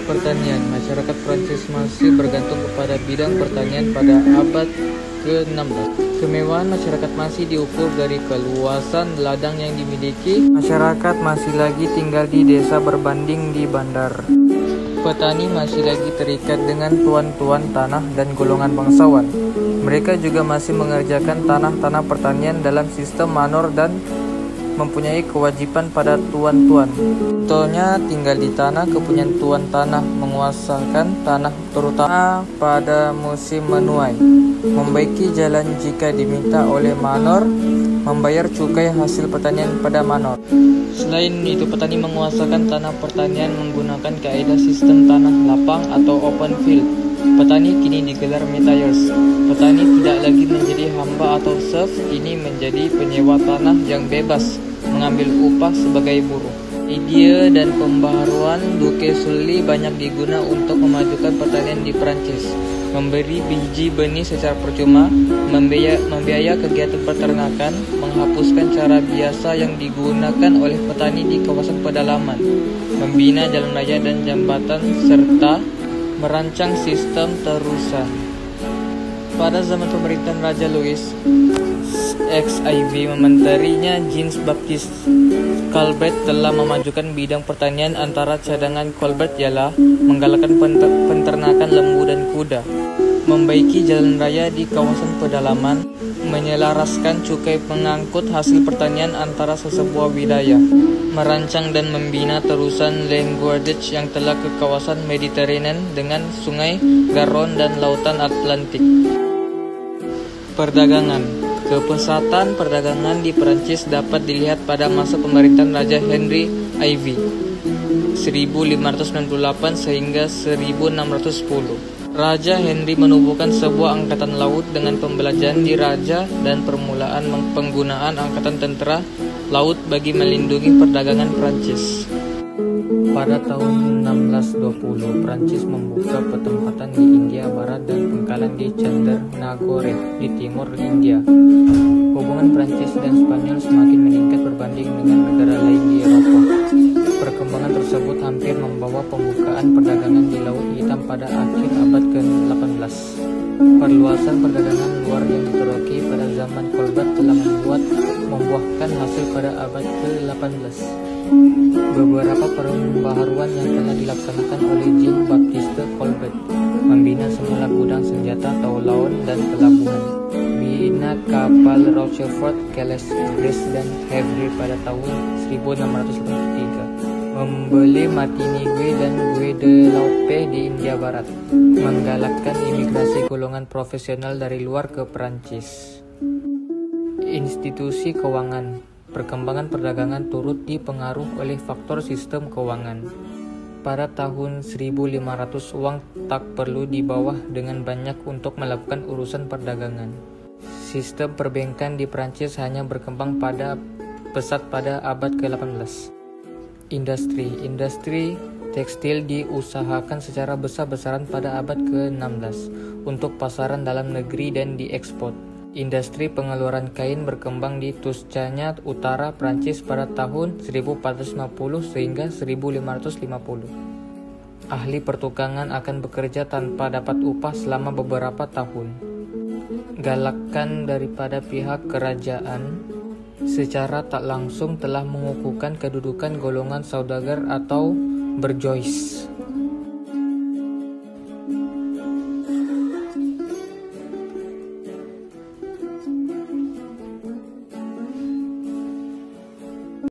Pertanian. Masyarakat Prancis masih bergantung kepada bidang pertanian pada abad ke-16. Kemewahan masyarakat masih diukur dari keluasan ladang yang dimiliki. Masyarakat masih lagi tinggal di desa berbanding di bandar. Petani masih lagi terikat dengan tuan-tuan tanah dan golongan bangsawan. Mereka juga masih mengerjakan tanah-tanah pertanian dalam sistem manor dan mempunyai kewajiban pada tuan-tuan. Contohnya tinggal di tanah kepunyaan tuan tanah, menguasakan tanah terutama pada musim menuai, membaiki jalan jika diminta oleh manor, membayar cukai hasil pertanian pada manor. Selain itu, petani menguasakan tanah pertanian menggunakan kaidah sistem tanah lapang atau open field. Petani kini digelar metayers. Petani tidak lagi menjadi hamba atau serf, ini menjadi penyewa tanah yang bebas, mengambil upah sebagai buruh. Ide dan pembaharuan Duke Sully banyak digunakan untuk memajukan pertanian di Prancis. Memberi biji benih secara percuma, membiaya kegiatan peternakan, menghapuskan cara biasa yang digunakan oleh petani di kawasan pedalaman, membina jalan raya dan jambatan, serta merancang sistem terusan. Pada zaman pemerintahan Raja Louis XIV, menterinya Jean-Baptiste Colbert telah memajukan bidang pertanian. Antara cadangan Colbert ialah menggalakkan peternakan lembu dan kuda, membaiki jalan raya di kawasan pedalaman, menyelaraskan cukai pengangkut hasil pertanian antara sesebuah wilayah, merancang dan membina terusan Languedoc yang telah ke kawasan Mediterranean dengan sungai Garonne dan lautan Atlantik. Perdagangan. Kepesatan perdagangan di Perancis dapat dilihat pada masa pemerintahan Raja Henry IV 1598 sehingga 1610. Raja Henry menubuhkan sebuah angkatan laut dengan pembelajaran di raja dan permulaan penggunaan angkatan tentara laut bagi melindungi perdagangan Perancis. Pada tahun 1620, Prancis membuka pertempatan di India Barat dan pangkalan di Chandernagore di timur India. Hubungan Prancis dan Spanyol semakin meningkat berbanding dengan negara lain di Eropa. Perkembangan tersebut hampir membawa pembukaan perdagangan di Laut Hitam pada akhir abad ke-18. Perluasan perdagangan luar yang diteroki pada zaman Colbert telah membuahkan hasil pada abad ke-18. Beberapa pembaharuan yang telah dilaksanakan oleh Jean-Baptiste Colbert: membina semula gudang senjata, taulaun, dan pelabuhan, bina kapal Rochefort, Calais, Brest, dan Havre pada tahun 1683, membeli Martinique dan Gue de Laupe di India Barat, menggalakkan imigrasi golongan profesional dari luar ke Perancis. Institusi keuangan. Perkembangan perdagangan turut dipengaruhi oleh faktor sistem keuangan. Pada tahun 1500, uang tak perlu dibawa dengan banyak untuk melakukan urusan perdagangan. Sistem perbankan di Prancis hanya berkembang pesat pada abad ke-18. Industri tekstil diusahakan secara besar-besaran pada abad ke-16 untuk pasaran dalam negeri dan diekspor. Industri pengeluaran kain berkembang di Tuscany utara Prancis pada tahun 1450 sehingga 1550. Ahli pertukangan akan bekerja tanpa dapat upah selama beberapa tahun. Galakan daripada pihak kerajaan secara tak langsung telah mengukuhkan kedudukan golongan saudagar atau bourgeois.